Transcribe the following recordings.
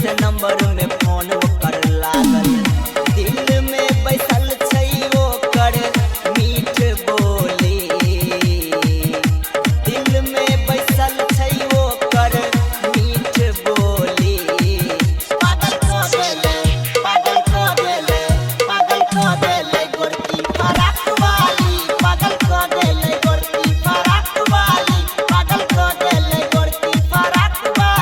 से नंबर में फोन कर लागल, दिल में बैसल छै ओकर मीठ बोली, दिल में बैसल छै ओकर मीठ बोली। पागल को देले, पागल को देले, पागल को देले गोरकी फराक वाली, पागल को देले गोरकी फराक वाली, पागल को देले गोरकी फराक वाली।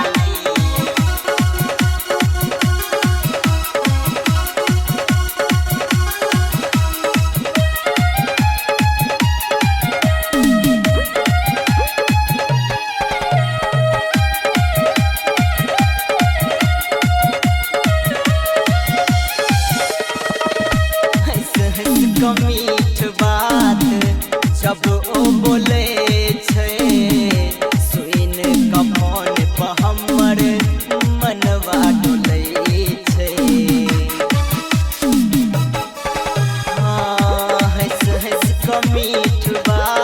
मीठ बात जब ओ बोले छै, सुन के फोन पर हमर मनवा डोलै छै। हाँ हंस हंस के मीठ बात